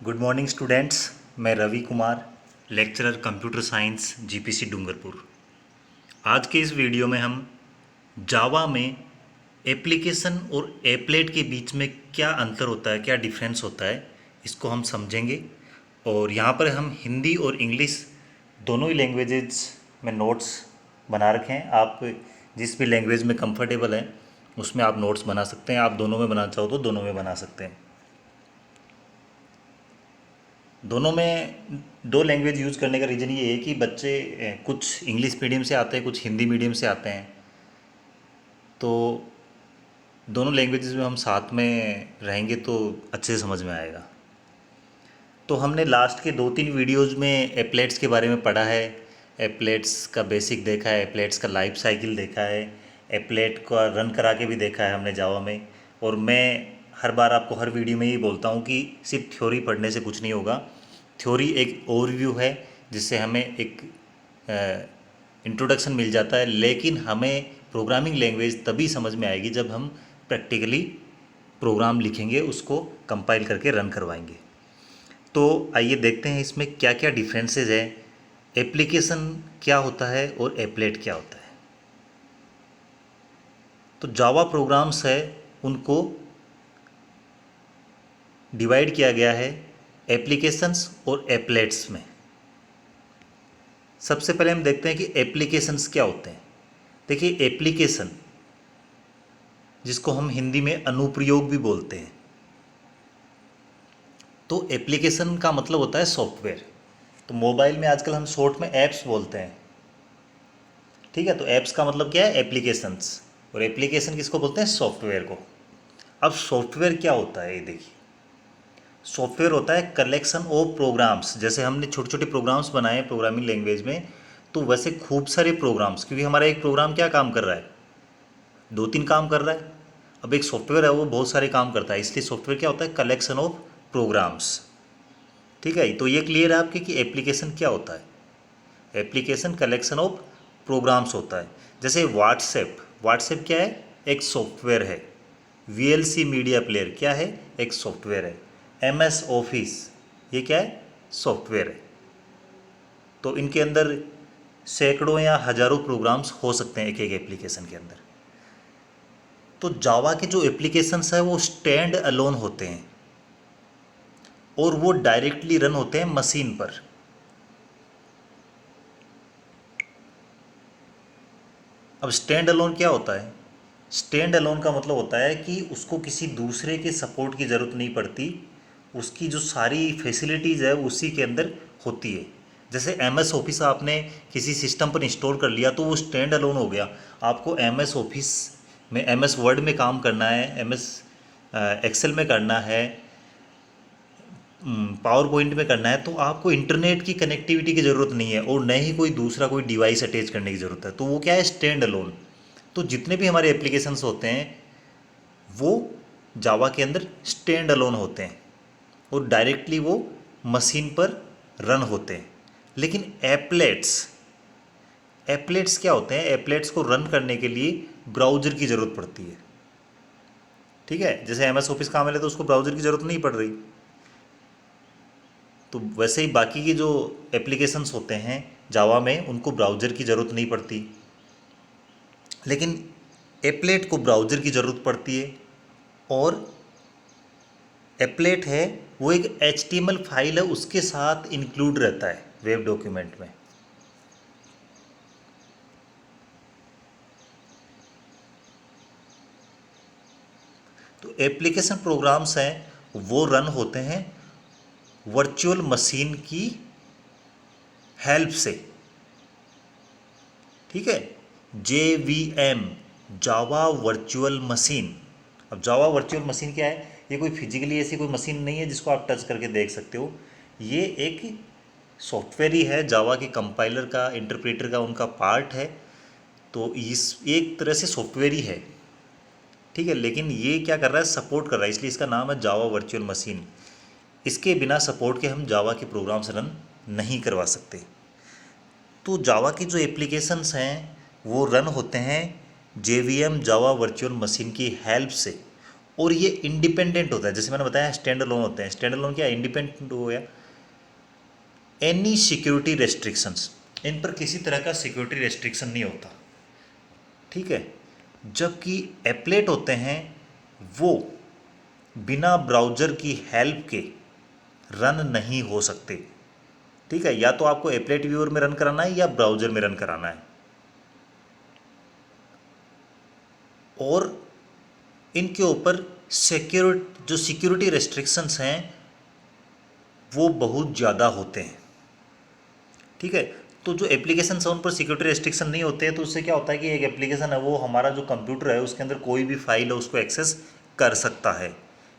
Good morning students. मैं Ravi Kumar, lecturer computer science GPC Dungarpur. आज के इस वीडियो में हम जावा में एप्लीकेशन और एप्लेट के बीच में क्या अंतर होता है, क्या डिफरेंस होता है, इसको हम समझेंगे। और यहाँ पर हम हिंदी और इंग्लिश दोनों ही लैंग्वेजेस में नोट्स बना रखे हैं। आप जिस भी लैंग्वेज में कंफर्टेबल हैं उसमें आप नोट्स बना सकते हैं। आप दोनों में बनाना चाहो तो दोनों में बना सकते हैं। दोनों में दो लैंग्वेज यूज़ करने का रीज़न ये है कि बच्चे कुछ इंग्लिश मीडियम से आते हैं, कुछ हिंदी मीडियम से आते हैं। तो दोनों लैंग्वेजेस में हम साथ में रहेंगे तो अच्छे से समझ में आएगा। तो हमने लास्ट के 2-3 वीडियोज़ में एप्लेट्स के बारे में पढ़ा है। एप्लेट्स का बेसिक देखा है, एप्लेट्स का लाइफ साइकिल देखा है, एप्लेट का रन करा के भी देखा है हमने जावा में। और मैं हर बार आपको हर वीडियो में ये बोलता हूँ कि सिर्फ थ्योरी पढ़ने से कुछ नहीं होगा। थ्योरी एक ओवरव्यू है जिससे हमें एक इंट्रोडक्शन मिल जाता है, लेकिन हमें प्रोग्रामिंग लैंग्वेज तभी समझ में आएगी जब हम प्रैक्टिकली प्रोग्राम लिखेंगे, उसको कंपाइल करके रन करवाएंगे। तो आइए देखते हैं इसमें क्या क्या डिफरेंसेस है, एप्लीकेशन क्या होता है और एप्लेट क्या होता है। तो जावा प्रोग्राम्स है उनको डिवाइड किया गया है एप्लीकेशंस और एप्लेट्स में। सबसे पहले हम देखते हैं कि एप्लीकेशंस क्या होते हैं। देखिए, एप्लीकेशन जिसको हम हिंदी में अनुप्रयोग भी बोलते हैं, तो एप्लीकेशन का मतलब होता है सॉफ्टवेयर। तो मोबाइल में आजकल हम शॉर्ट में ऐप्स बोलते हैं, ठीक है। तो ऐप्स का मतलब क्या है? एप्लीकेशंस। और एप्लीकेशन किसको बोलते हैं? सॉफ्टवेयर को। अब सॉफ्टवेयर क्या होता है ये देखिए। सॉफ्टवेयर होता है कलेक्शन ऑफ प्रोग्राम्स। जैसे हमने छोटे छोटे प्रोग्राम्स बनाए हैं प्रोग्रामिंग लैंग्वेज में, तो वैसे खूब सारे प्रोग्राम्स, क्योंकि हमारा एक प्रोग्राम क्या काम कर रहा है? 2-3 काम कर रहा है। अब एक सॉफ्टवेयर है वो बहुत सारे काम करता है, इसलिए सॉफ्टवेयर क्या होता है? Collection of programs. ठीक है, तो ये क्लियर है आपके कि एप्लीकेशन क्या होता है? एप्लीकेशन कलेक्शन ऑफ प्रोग्राम्स होता है। जैसे व्हाट्सएप, व्हाट्सएप क्या है? एक सॉफ्टवेयर है। वीएलसी मीडिया प्लेयर क्या है? एक सॉफ्टवेयर है। एमएस ऑफिस ये क्या है? सॉफ्टवेयर है। तो इनके अंदर सैकड़ों या हजारों प्रोग्राम्स हो सकते हैं एक एक एप्लीकेशन के अंदर। तो जावा के जो एप्लीकेशंस है वो स्टैंड अलोन होते हैं और वो डायरेक्टली रन होते हैं मशीन पर। अब स्टैंड अलोन क्या होता है? स्टैंड अलोन का मतलब होता है कि उसको किसी दूसरे के सपोर्ट की ज़रूरत नहीं पड़ती, उसकी जो सारी फैसिलिटीज़ है उसी के अंदर होती है। जैसे एम एस ऑफिस आपने किसी सिस्टम पर इंस्टॉल कर लिया तो वो स्टैंड अलोन हो गया। आपको एम एस ऑफिस में, एम एस वर्ड में काम करना है, एम एस एक्सेल में करना है, पावर पॉइंट में करना है, तो आपको इंटरनेट की कनेक्टिविटी की ज़रूरत नहीं है और न ही कोई दूसरा कोई डिवाइस अटैच करने की ज़रूरत है। तो वो क्या है? Stand alone. तो जितने भी हमारे एप्लीकेशंस होते हैं वो जावा के अंदर स्टैंड अलोन होते हैं और डायरेक्टली वो मशीन पर रन होते हैं। लेकिन एप्लेट्स, एप्लेट्स क्या होते हैं? एप्लेट्स को रन करने के लिए ब्राउज़र की ज़रूरत पड़ती है। ठीक है, जैसे एम एस ऑफिस काम है तो उसको ब्राउज़र की ज़रूरत नहीं पड़ रही। तो वैसे ही बाकी के जो एप्लीकेशंस होते हैं जावा में उनको ब्राउज़र की ज़रूरत नहीं पड़ती, लेकिन एप्लेट को ब्राउज़र की ज़रूरत पड़ती है। और एप्लेट है वो एक HTML फाइल है, उसके साथ इंक्लूड रहता है वेब डॉक्यूमेंट में। तो एप्लीकेशन प्रोग्राम्स हैं वो रन होते हैं वर्चुअल मशीन की हेल्प से। ठीक है, JVM, जावा वर्चुअल मशीन। अब जावा वर्चुअल मशीन क्या है? ये कोई फिजिकली ऐसी कोई मशीन नहीं है जिसको आप टच करके देख सकते हो। ये एक सॉफ्टवेयर ही है, जावा के कंपाइलर का, इंटरप्रेटर का उनका पार्ट है। तो इस एक तरह से सॉफ्टवेयर ही है, ठीक है। लेकिन ये क्या कर रहा है? सपोर्ट कर रहा है, इसलिए इसका नाम है जावा वर्चुअल मशीन। इसके बिना सपोर्ट के हम जावा के प्रोग्राम्स रन नहीं करवा सकते। तो जावा की जो एप्लीकेशंस हैं वो रन होते हैं JVM, जावा वर्चुअल मशीन की हेल्प से। और ये इंडिपेंडेंट होता है, जैसे मैंने बताया स्टैंड अलोन होते हैं। स्टैंड अलोन क्या, इंडिपेंडेंट हो गया। एनी सिक्योरिटी रेस्ट्रिक्शंस, इन पर किसी तरह का सिक्योरिटी रेस्ट्रिक्शन नहीं होता, ठीक है। जबकि एप्लेट होते हैं वो बिना ब्राउज़र की हेल्प के रन नहीं हो सकते, ठीक है। या तो आपको एप्लेट व्यूअर में रन कराना है या ब्राउज़र में रन कराना है। और इनके ऊपर जो सिक्योरिटी रेस्ट्रिक्शंस हैं वो बहुत ज़्यादा होते हैं, ठीक है। तो जो एप्लीकेशन है उन पर सिक्योरिटी रेस्ट्रिक्शन नहीं होते हैं, तो उससे क्या होता है कि एक एप्लीकेशन है वो हमारा जो कंप्यूटर है उसके अंदर कोई भी फाइल है उसको एक्सेस कर सकता है।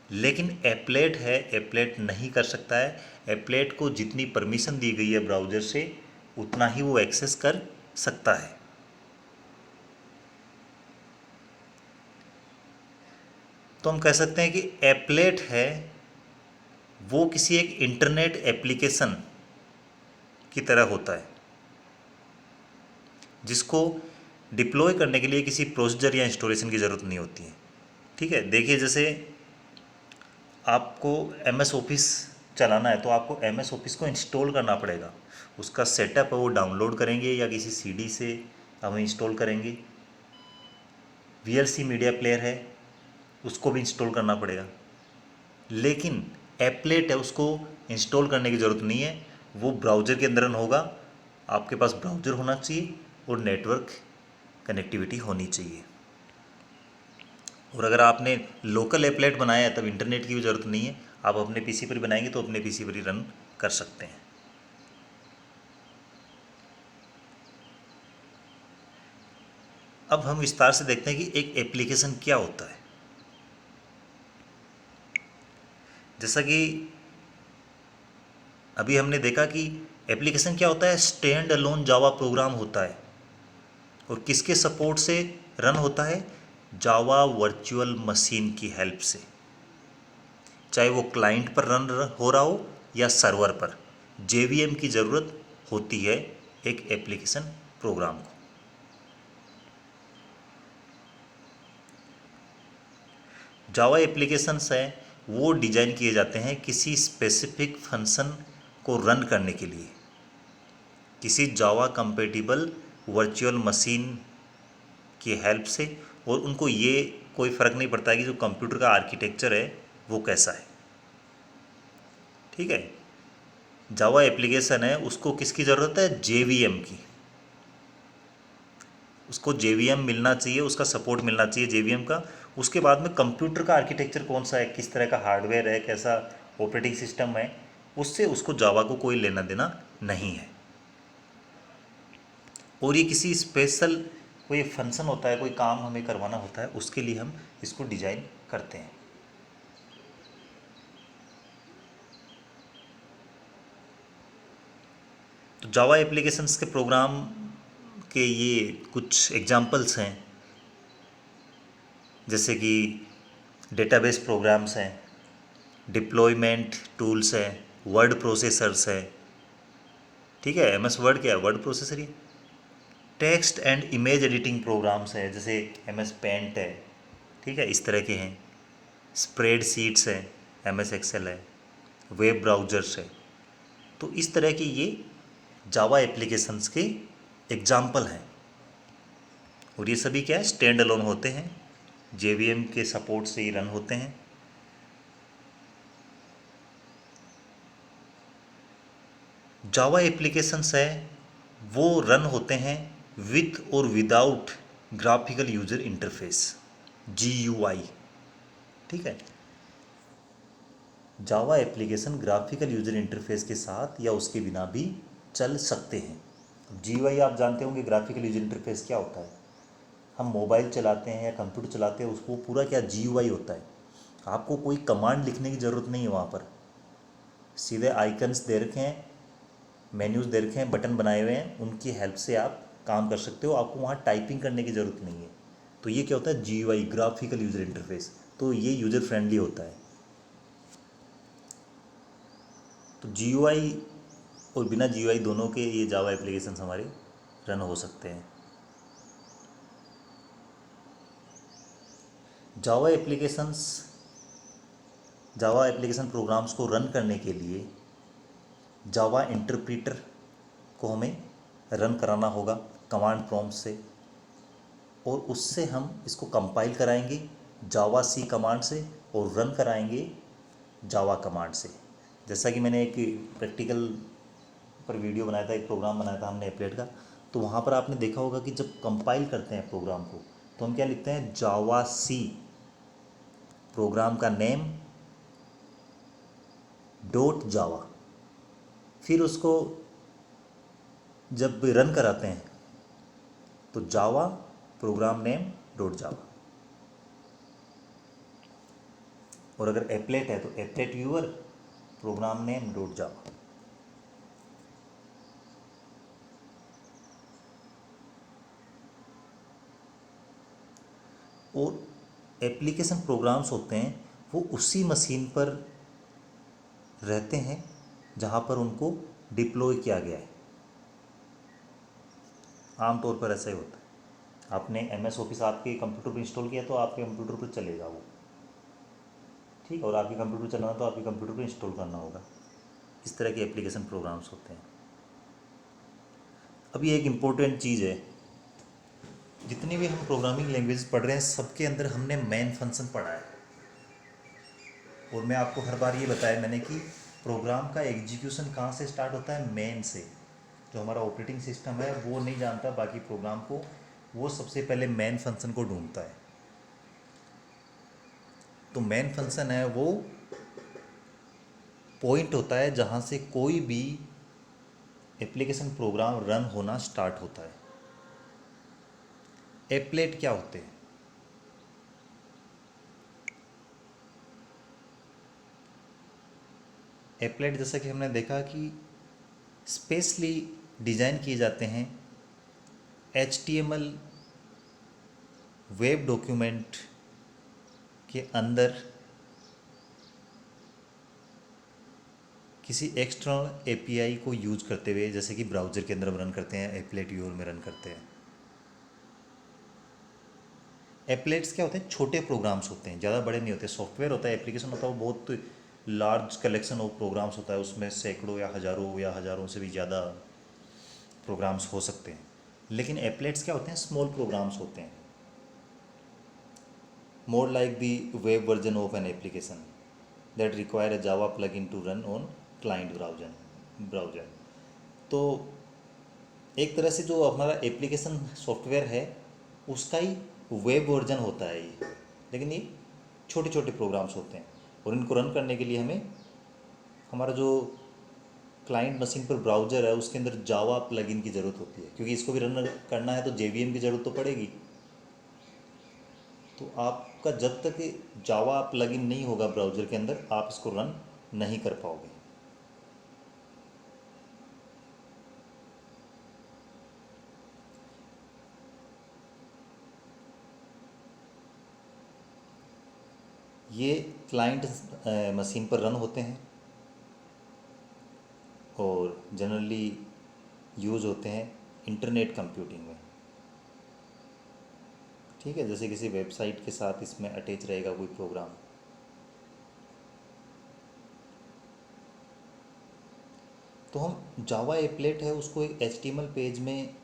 लेकिन एप्लेट है, एप्लेट नहीं कर सकता है। एप्लेट को जितनी परमिशन दी गई है ब्राउज़र से उतना ही वो एक्सेस कर सकता है। तो हम कह सकते हैं कि एप्लेट है वो किसी एक इंटरनेट एप्लीकेशन की तरह होता है जिसको डिप्लॉय करने के लिए किसी प्रोसीजर या इंस्टॉलेशन की ज़रूरत नहीं होती है, ठीक है। देखिए जैसे आपको MS ऑफिस चलाना है तो आपको MS ऑफिस को इंस्टॉल करना पड़ेगा। उसका सेटअप है वो डाउनलोड करेंगे या किसी CD से हम इंस्टॉल करेंगे। VLC मीडिया प्लेयर है उसको भी इंस्टॉल करना पड़ेगा। लेकिन एप्लेट है उसको इंस्टॉल करने की ज़रूरत नहीं है, वो ब्राउज़र के अंदर रन होगा। आपके पास ब्राउज़र होना चाहिए और नेटवर्क कनेक्टिविटी होनी चाहिए। और अगर आपने लोकल एप्लेट बनाया है तब इंटरनेट की भी ज़रूरत नहीं है, आप अपने PC पर बनाएंगे तो अपने PC पर ही रन कर सकते हैं। अब हम विस्तार से देखते हैं कि एक एप्लीकेशन क्या होता है। जैसा कि अभी हमने देखा कि एप्लीकेशन क्या होता है, स्टैंड अलोन जावा प्रोग्राम होता है। और किसके सपोर्ट से रन होता है, जावा वर्चुअल मशीन की हेल्प से। चाहे वो क्लाइंट पर रन हो रहा हो या सर्वर पर, JVM की ज़रूरत होती है एक एप्लीकेशन प्रोग्राम को। जावा एप्लीकेशंस हैं वो डिज़ाइन किए जाते हैं किसी स्पेसिफिक फंक्शन को रन करने के लिए किसी जावा कंपेटिबल वर्चुअल मशीन की हेल्प से। और उनको ये कोई फ़र्क नहीं पड़ता है कि जो कंप्यूटर का आर्किटेक्चर है वो कैसा है, ठीक है। जावा एप्लीकेशन है उसको किसकी ज़रूरत है, JVM की। उसको JVM मिलना चाहिए, उसका सपोर्ट मिलना चाहिए JVM का। उसके बाद में कंप्यूटर का आर्किटेक्चर कौन सा है, किस तरह का हार्डवेयर है, कैसा ऑपरेटिंग सिस्टम है, उससे उसको जावा को कोई लेना देना नहीं है। और ये किसी स्पेशल कोई फंक्शन होता है, कोई काम हमें करवाना होता है, उसके लिए हम इसको डिज़ाइन करते हैं। तो जावा एप्लीकेशंस के प्रोग्राम के ये कुछ एग्जांपल्स हैं, जैसे कि डेटाबेस प्रोग्राम्स हैं, डिप्लॉयमेंट टूल्स हैं, वर्ड प्रोसेसर्स है, ठीक है। MS वर्ड क्या है, वर्ड प्रोसेसर ही। Text and image editing programs है, जैसे MS पेंट है, ठीक है, इस तरह के हैं। स्प्रेड शीट्स है, MS एक्सेल है, वेब ब्राउज़र्स है। तो इस तरह के ये जावा एप्लीकेशंस के एग्जाम्पल हैं। और ये सभी क्या है, स्टैंड अलोन होते हैं, JVM के सपोर्ट से ही रन होते हैं। जावा एप्लीकेशंस है वो रन होते हैं विथ और without graphical user interface, GUI, ठीक है। Java application graphical user interface के साथ या उसके बिना भी चल सकते हैं। अब GUI आप जानते होंगे, ग्राफिकल यूजर इंटरफेस क्या होता है। हम मोबाइल चलाते हैं या कंप्यूटर चलाते हैं, उसको पूरा क्या GUI होता है। आपको कोई कमांड लिखने की ज़रूरत नहीं है, वहाँ पर सीधे आइकन्स दे रखे हैं, मेन्यूज़ दे रखे हैं, बटन बनाए हुए हैं, उनकी हेल्प से आप काम कर सकते हो। आपको वहाँ टाइपिंग करने की ज़रूरत नहीं है। तो ये क्या होता है, GUI, ग्राफिकल यूजर इंटरफेस। तो ये यूज़र फ्रेंडली होता है। तो GUI और बिना GUI दोनों के ये जावा एप्लीकेशन हमारे रन हो सकते हैं। जावा एप्लीकेशंस जावा एप्लीकेशन प्रोग्राम्स को रन करने के लिए जावा इंटरप्रीटर को हमें रन कराना होगा कमांड प्रॉम्प्ट से, और उससे हम इसको कंपाइल कराएंगे जावा सी कमांड से और रन कराएंगे जावा कमांड से। जैसा कि मैंने एक प्रैक्टिकल पर वीडियो बनाया था, एक प्रोग्राम बनाया था हमने एप्लेट का, तो वहाँ पर आपने देखा होगा कि जब कंपाइल करते हैं प्रोग्राम को तो हम क्या लिखते हैं, जावा सी प्रोग्राम का नेम डॉट जावा, फिर उसको जब रन कराते हैं तो Java program name dot Java, और अगर एप्लेट है तो applet viewer program name dot Java. और एप्लीकेशन प्रोग्राम्स होते हैं वो उसी मशीन पर रहते हैं जहाँ पर उनको डिप्लॉय किया गया है। आमतौर पर ऐसा ही होता है। आपने MS ऑफिस आपके कंप्यूटर पर इंस्टॉल किया तो आपके कंप्यूटर पर चलेगा वो, ठीक, और आपके कंप्यूटर पर चलाना तो आपके कंप्यूटर पर इंस्टॉल करना होगा। इस तरह के एप्लीकेशन प्रोग्राम्स होते हैं। अब ये एक इम्पोर्टेंट चीज़ है, जितनी भी हम प्रोग्रामिंग लैंग्वेज पढ़ रहे हैं सबके अंदर हमने मेन फंक्शन पढ़ा है, और मैं आपको हर बार ये बताया मैंने कि प्रोग्राम का एग्जीक्यूशन कहाँ से स्टार्ट होता है, मेन से। जो हमारा ऑपरेटिंग सिस्टम है वो नहीं जानता बाकी प्रोग्राम को, वो सबसे पहले मेन फंक्शन को ढूंढता है। तो मेन फंक्शन है वो पॉइंट होता है जहाँ से कोई भी एप्लीकेशन प्रोग्राम रन होना स्टार्ट होता है। एप्लेट क्या होते हैं, एप्लेट जैसा कि हमने देखा कि स्पेशली डिज़ाइन किए जाते हैं HTML वेब डॉक्यूमेंट के अंदर किसी एक्सटर्नल API को यूज करते हुए, जैसे कि ब्राउज़र के अंदर हम रन करते हैं, एप्लेट व्यूअर में रन करते हैं। एप्लेट्स क्या होते हैं, छोटे प्रोग्राम्स होते हैं, ज़्यादा बड़े नहीं होते। सॉफ्टवेयर होता है, एप्लीकेशन होता है, वो बहुत लार्ज कलेक्शन ऑफ प्रोग्राम्स होता है, उसमें सैकड़ों या हज़ारों से भी ज़्यादा प्रोग्राम्स हो सकते हैं। लेकिन एप्लेट्स क्या होते हैं, स्मॉल प्रोग्राम्स होते हैं, more like the web version of an application that require a Java plug in to run on client browser. तो एक तरह से जो हमारा एप्लीकेशन सॉफ्टवेयर है उसका ही वेब वर्जन होता है ये, लेकिन ये छोटे छोटे प्रोग्राम्स होते हैं, और इनको रन करने के लिए हमें हमारा जो क्लाइंट मशीन पर ब्राउज़र है उसके अंदर जावा प्लगइन की ज़रूरत होती है, क्योंकि इसको भी रन करना है तो JVM की ज़रूरत तो पड़ेगी। तो आपका जब तक जावा प्लगइन नहीं होगा ब्राउज़र के अंदर आप इसको रन नहीं कर पाओगे। ये क्लाइंट मशीन पर रन होते हैं और जनरली यूज़ होते हैं इंटरनेट कंप्यूटिंग में, ठीक है, जैसे किसी वेबसाइट के साथ इसमें अटैच रहेगा कोई प्रोग्राम। तो हम जावा एप्लेट है उसको एक HTML पेज में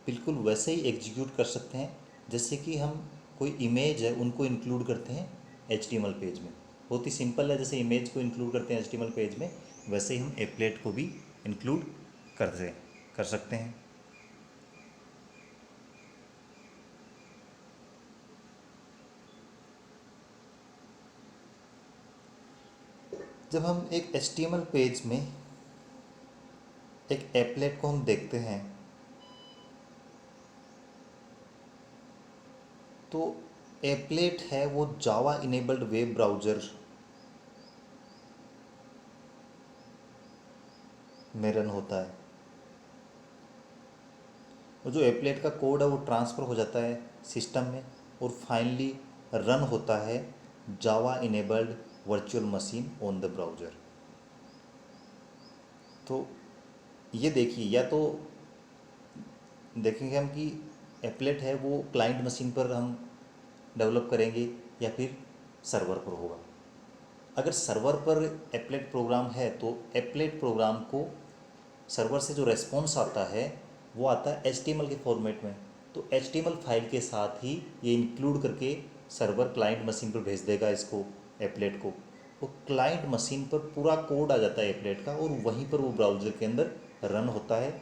बिल्कुल वैसे ही एग्जीक्यूट कर सकते हैं जैसे कि हम कोई इमेज है उनको इंक्लूड करते हैं HTML पेज में। बहुत ही सिंपल है, जैसे इमेज को इंक्लूड करते हैं HTML पेज में वैसे ही हम एप्लेट को भी इंक्लूड कर सकते हैं। जब हम एक HTML पेज में एक एप्लेट को हम देखते हैं तो एप्लेट है वो जावा इनेबल्ड वेब ब्राउज़र में रन होता है, और जो एप्लेट का कोड है वो ट्रांसफ़र हो जाता है सिस्टम में और फाइनली रन होता है Java enabled virtual machine on the browser. तो ये देखिए, या तो देखेंगे हम कि एप्लेट है वो क्लाइंट मशीन पर हम डेवलप करेंगे, या फिर सर्वर पर होगा। अगर सर्वर पर एप्लेट प्रोग्राम है तो एप्लेट प्रोग्राम को सर्वर से जो रेस्पॉन्स आता है वो आता है HTML के फॉर्मेट में। तो HTML फाइल के साथ ही ये इंक्लूड करके सर्वर क्लाइंट मशीन पर भेज देगा इसको, एप्लेट को। वो क्लाइंट मशीन पर पूरा कोड आ जाता है एप्लेट का और वहीं पर वो ब्राउज़र के अंदर रन होता है।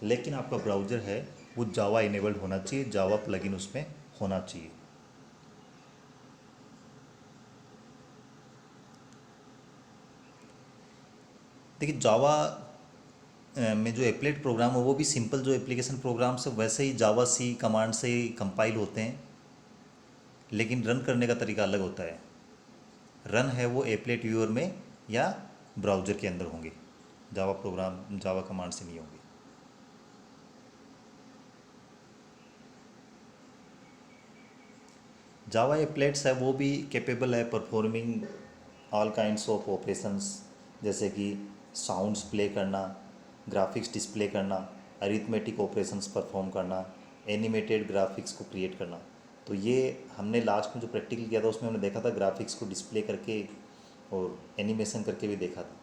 लेकिन आपका ब्राउज़र है वो जावा इनेबल्ड होना चाहिए, जावा प्लगइन उसमें होना चाहिए। देखिए जावा में जो एप्लेट प्रोग्राम है वो भी सिंपल जो एप्लीकेशन प्रोग्राम्स है वैसे ही जावा सी कमांड से ही कंपाइल होते हैं, लेकिन रन करने का तरीका अलग होता है। रन है वो एप्लेट व्यूअर में या ब्राउज़र के अंदर होंगे, जावा प्रोग्राम जावा कमांड से नहीं होंगे। जावा एप्लेट्स है वो भी कैपेबल है performing all kinds of operations, जैसे कि साउंड्स प्ले करना, ग्राफिक्स डिस्प्ले करना, अरिथमेटिक ऑपरेशंस परफॉर्म करना, एनिमेटेड ग्राफिक्स को क्रिएट करना। तो ये हमने लास्ट में जो प्रैक्टिकल किया था उसमें हमने देखा था ग्राफिक्स को डिस्प्ले करके और एनिमेशन करके भी देखा था।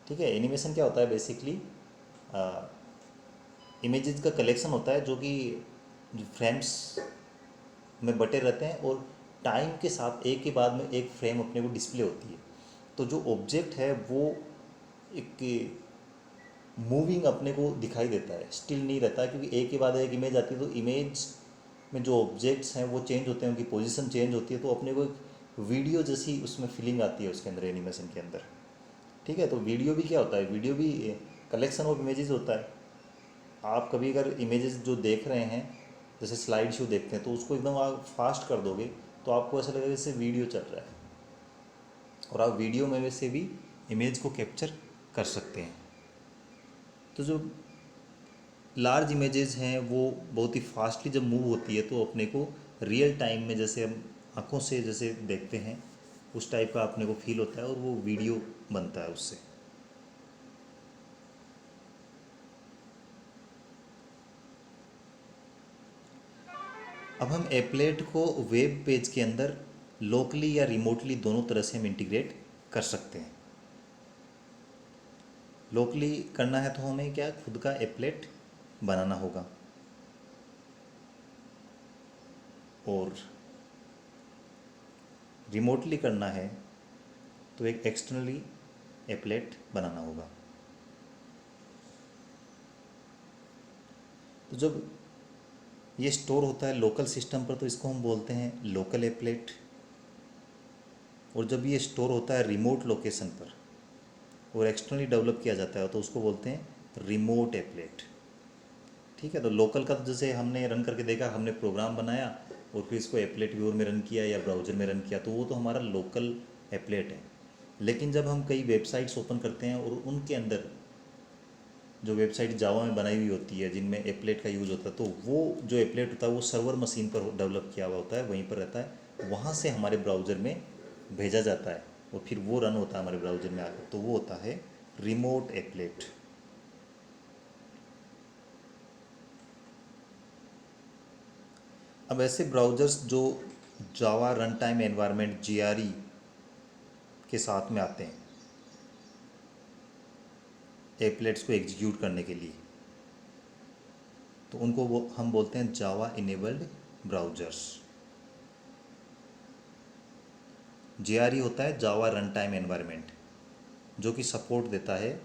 ठीक है, एनिमेशन क्या होता है बेसिकली इमेजेस का कलेक्शन होता है जो कि जो फ्रेम्स में बटे रहते हैं और टाइम के साथ एक के बाद में एक फ्रेम अपने को डिस्प्ले होती है। तो जो ऑब्जेक्ट है वो एक मूविंग अपने को दिखाई देता है, स्टिल नहीं रहता है, क्योंकि एक के बाद एक इमेज आती है तो इमेज में जो ऑब्जेक्ट्स हैं वो चेंज होते हैं, उनकी पोजीशन चेंज होती है, तो अपने को एक वीडियो जैसी उसमें फीलिंग आती है उसके अंदर, एनिमेशन के अंदर। ठीक है, तो वीडियो भी क्या होता है, वीडियो भी कलेक्शन ऑफ इमेजेस होता है। आप कभी अगर इमेजेस जो देख रहे हैं जैसे स्लाइड शो देखते हैं तो उसको एकदम आप फास्ट कर दोगे तो आपको ऐसा लगेगा जैसे वीडियो चल रहा है, और आप वीडियो में से भी इमेज को कैप्चर कर सकते हैं। तो जो लार्ज इमेजेस हैं वो बहुत ही फास्टली जब मूव होती है तो अपने को रियल टाइम में जैसे हम आँखों से जैसे देखते हैं उस टाइप का अपने को फील होता है और वो वीडियो बनता है उससे। अब हम एप्लेट को वेब पेज के अंदर लोकली या रिमोटली दोनों तरह से हम इंटीग्रेट कर सकते हैं। लोकली करना है तो हमें क्या खुद का एप्लेट बनाना होगा, और रिमोटली करना है तो एक एक्सटर्नली एप्लेट बनाना होगा। तो जब ये स्टोर होता है लोकल सिस्टम पर तो इसको हम बोलते हैं लोकल एप्लेट, और जब ये स्टोर होता है रिमोट लोकेशन पर और एक्सटर्नली डेवलप किया जाता है तो उसको बोलते हैं रिमोट एप्लेट। ठीक है, तो लोकल का तो जैसे हमने रन करके देखा, हमने प्रोग्राम बनाया और फिर इसको एप्लेट व्यूअर में रन किया या ब्राउज़र में रन किया, तो वो तो हमारा लोकल एप्लेट है। लेकिन जब हम कई वेबसाइट्स ओपन करते हैं और उनके अंदर जो वेबसाइट जावा में बनाई हुई होती है जिनमें एप्लेट का यूज़ होता है, तो वो जो एप्लेट होता है वो सर्वर मशीन पर डेवलप किया हुआ होता है, वहीं पर रहता है, वहाँ से हमारे ब्राउज़र में भेजा जाता है और फिर वो रन होता है हमारे ब्राउज़र में आकर, तो वो होता है रिमोट एप्लेट। अब ऐसे ब्राउज़र्स जो जावा रन टाइम एनवायरनमेंट JRE के साथ में आते हैं एप्लेट्स को एग्जीक्यूट करने के लिए, तो उनको वो हम बोलते हैं जावा इनेबल्ड ब्राउज़र्स। JRE होता है जावा रन टाइम एनवायरनमेंट, जो कि सपोर्ट देता है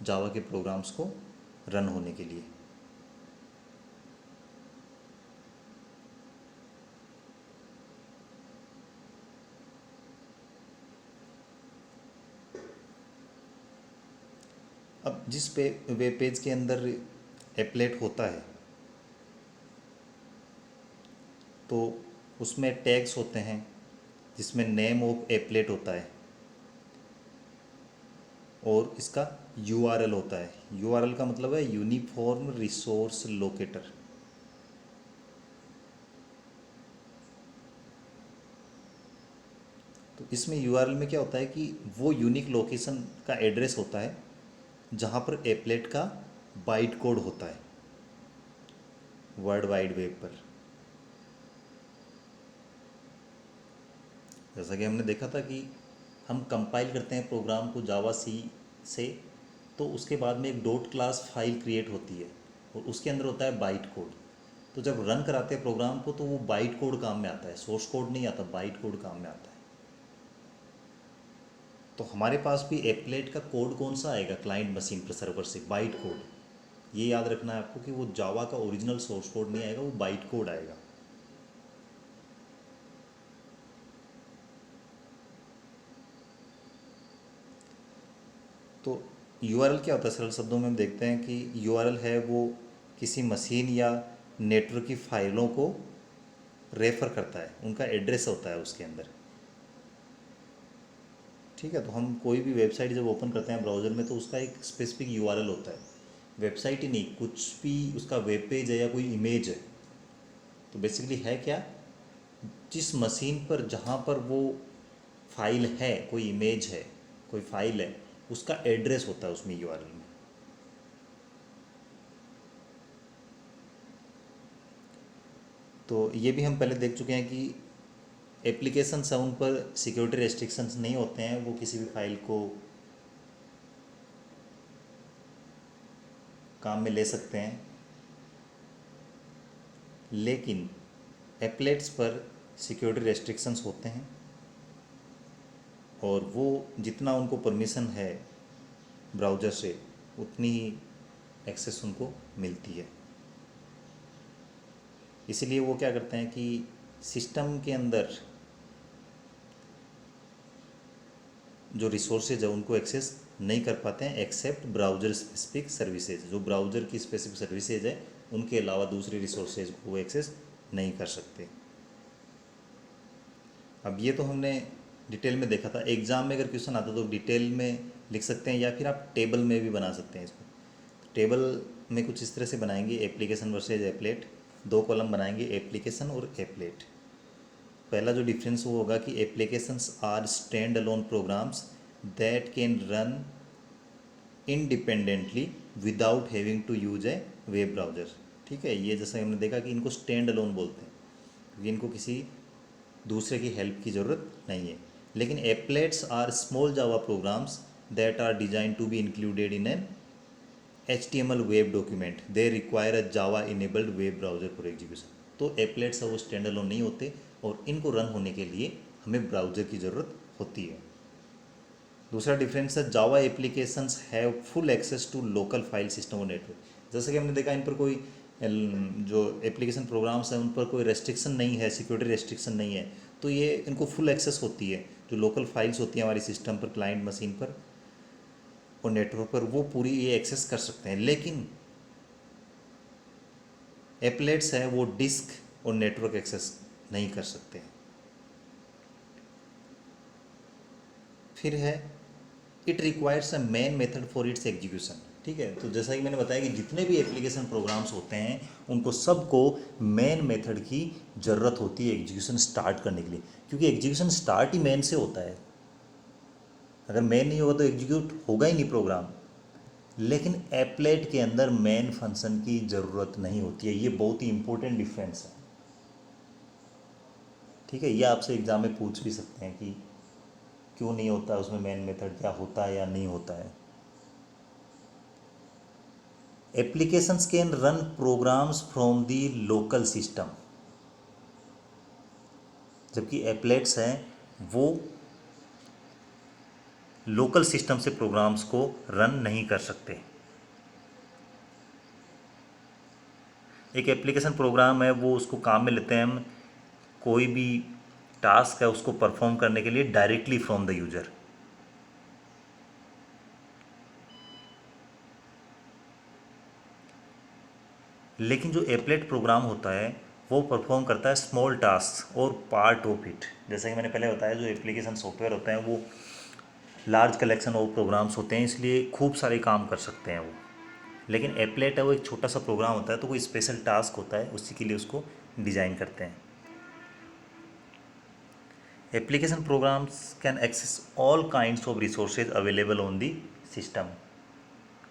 जावा के प्रोग्राम्स को रन होने के लिए। अब जिस वेब पेज के अंदर एप्लेट होता है तो उसमें टैग्स होते हैं जिसमें नेम ऑफ एप्लेट होता है और इसका URL होता है। URL का मतलब है यूनिफॉर्म रिसोर्स लोकेटर। तो इसमें URL में क्या होता है कि वो यूनिक लोकेशन का एड्रेस होता है जहाँ पर एप्लेट का बाइट कोड होता है वर्ल्ड वाइड वेब पर। जैसा कि हमने देखा था कि हम कंपाइल करते हैं प्रोग्राम को जावा सी से, तो उसके बाद में एक डॉट क्लास फाइल क्रिएट होती है और उसके अंदर होता है बाइट कोड। तो जब रन कराते हैं प्रोग्राम को तो वो बाइट कोड काम में आता है, सोर्स कोड नहीं आता, बाइट कोड काम में आता है। तो हमारे पास भी एप्लेट का कोड कौन सा आएगा क्लाइंट मशीन पर सर्वर से? Byte code. ये याद रखना है आपको कि वो जावा का ओरिजिनल सोर्स कोड नहीं आएगा, वो बाइट कोड आएगा। तो यूआरएल क्या होता है? सरल शब्दों में हम देखते हैं कि यूआरएल है वो किसी मशीन या नेटवर्क की फाइलों को रेफर करता है, उनका एड्रेस होता है उसके अंदर। ठीक है, तो हम कोई भी वेबसाइट जब ओपन करते हैं ब्राउज़र में तो उसका एक स्पेसिफिक यूआरएल होता है। वेबसाइट ही नहीं, कुछ भी उसका वेब पेज है या कोई इमेज है, तो बेसिकली है क्या, जिस मशीन पर जहाँ पर वो फाइल है, कोई इमेज है, कोई फाइल है, उसका एड्रेस होता है उसमें यूआरएल में। तो ये भी हम पहले देख चुके हैं कि एप्लीकेशंस हैं उन पर सिक्योरिटी रेस्ट्रिक्शंस नहीं होते हैं, वो किसी भी फाइल को काम में ले सकते हैं। लेकिन एप्लेट्स पर सिक्योरिटी रेस्ट्रिक्शंस होते हैं और वो जितना उनको परमिशन है ब्राउज़र से उतनी ही एक्सेस उनको मिलती है। इसीलिए वो क्या करते हैं कि सिस्टम के अंदर जो रिसोर्सेज है उनको एक्सेस नहीं कर पाते हैं एक्सेप्ट ब्राउज़र स्पेसिफिक सर्विसेज। जो ब्राउज़र की स्पेसिफिक सर्विसेज है उनके अलावा दूसरे रिसोर्सेज को वो एक्सेस नहीं कर सकते। अब ये तो हमने डिटेल में देखा था। एग्ज़ाम में अगर क्वेश्चन आता तो डिटेल में लिख सकते हैं या फिर आप टेबल में भी बना सकते हैं इसको। टेबल में कुछ इस तरह से बनाएंगे, एप्लीकेशन वर्सेज एप्लेट, 2 कॉलम बनाएंगे, एप्लीकेशन और एप्लेट। पहला जो डिफरेंस वो होगा कि applications are stand alone programs that can run independently without having to use a web browser. ठीक है, ये जैसे हमने देखा कि इनको स्टैंड अलोन बोलते हैं क्योंकि इनको किसी दूसरे की हेल्प की ज़रूरत नहीं है। लेकिन applets are small Java programs that are design to be included in an HTML web document, they require a Java enabled web browser for execution. तो एप्लेट्स है वो स्टैंड अलोन नहीं होते और इनको रन होने के लिए हमें ब्राउज़र की ज़रूरत होती है। दूसरा डिफरेंस है, Java applications have full access to local file system और नेटवर्क। जैसे कि हमने देखा इन पर कोई जो एप्लीकेशन प्रोग्राम्स हैं उन पर कोई रेस्ट्रिक्शन नहीं है, सिक्योरिटी रेस्ट्रिक्शन नहीं है, तो ये इनको फुल एक्सेस होती है। जो लोकल फाइल्स होती हैं हमारी सिस्टम पर, क्लाइंट मशीन पर और नेटवर्क पर, वो पूरी ये एक्सेस कर सकते हैं। लेकिन एप्लेट्स है वो डिस्क और नेटवर्क एक्सेस नहीं कर सकते हैं। फिर है, it requires a main method for its execution. ठीक है, तो जैसा कि मैंने बताया कि जितने भी एप्लीकेशन प्रोग्राम्स होते हैं उनको सबको मेन मेथड की ज़रूरत होती है एग्जीक्यूशन स्टार्ट करने के लिए, क्योंकि एग्जीक्यूशन स्टार्ट ही मेन से होता है। अगर मेन नहीं होगा तो एग्जीक्यूट होगा ही नहीं प्रोग्राम। लेकिन एप्लेट के अंदर मेन फंक्शन की ज़रूरत नहीं होती है। ये बहुत ही इंपॉर्टेंट डिफरेंस है। ठीक है, ये आपसे एग्ज़ाम में पूछ भी सकते हैं कि क्यों नहीं होता उसमें मेन मेथड, क्या होता है या नहीं होता है। Applications can run programmes from the local system, जबकि एप्लेट्स हैं वो लोकल सिस्टम से प्रोग्राम्स को रन नहीं कर सकते। एक एप्लीकेशन प्रोग्राम है वो उसको काम में लेते हैं हम, कोई भी टास्क है उसको परफॉर्म करने के लिए डायरेक्टली फ्रॉम द यूजर। लेकिन जो एप्लेट प्रोग्राम होता है वो परफॉर्म करता है स्मॉल टास्क और पार्ट ऑफ इट। जैसे कि मैंने पहले बताया, जो एप्लीकेशन सॉफ्टवेयर होते हैं वो लार्ज कलेक्शन ऑफ प्रोग्राम्स होते हैं, इसलिए खूब सारे काम कर सकते हैं वो। लेकिन एप्लेट है वो एक छोटा सा प्रोग्राम होता है, तो कोई स्पेशल टास्क होता है उसी के लिए उसको डिज़ाइन करते हैं। Application programs can access all kinds of resources available on the system.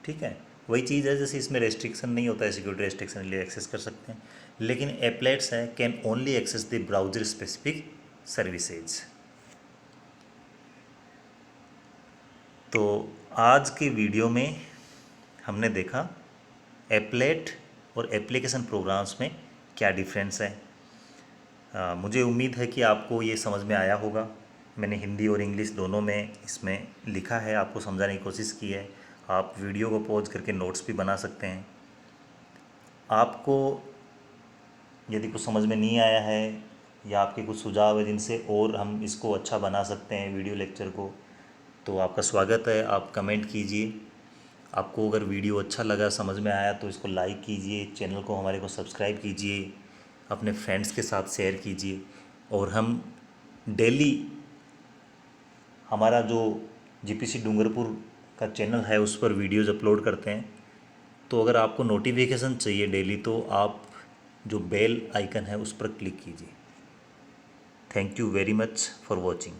ठीक है, वही चीज़ है, जैसे इसमें रेस्ट्रिक्शन नहीं होता है, सिक्योरिटी रेस्ट्रिक्शन लिए एक्सेस कर सकते हैं। लेकिन एप्लेट्स है can only access the browser specific services. तो आज के वीडियो में हमने देखा एप्लेट और एप्लीकेशन प्रोग्राम्स में क्या डिफरेंस है। मुझे उम्मीद है कि आपको ये समझ में आया होगा। मैंने हिंदी और इंग्लिश दोनों में इसमें लिखा है, आपको समझाने की कोशिश की है। आप वीडियो को पॉज करके नोट्स भी बना सकते हैं। आपको यदि कुछ समझ में नहीं आया है या आपके कुछ सुझाव है जिनसे और हम इसको अच्छा बना सकते हैं वीडियो लेक्चर को, तो आपका स्वागत है। आप कमेंट कीजिए। आपको अगर वीडियो अच्छा लगा, समझ में आया, तो इसको लाइक कीजिए, चैनल को हमारे को सब्सक्राइब कीजिए, अपने फ्रेंड्स के साथ शेयर कीजिए। और हम डेली हमारा जो जीपीसी डूंगरपुर का चैनल है उस पर वीडियोज़ अपलोड करते हैं। तो अगर आपको नोटिफिकेशन चाहिए डेली, तो आप जो बेल आइकन है उस पर क्लिक कीजिए। Thank you very much for watching.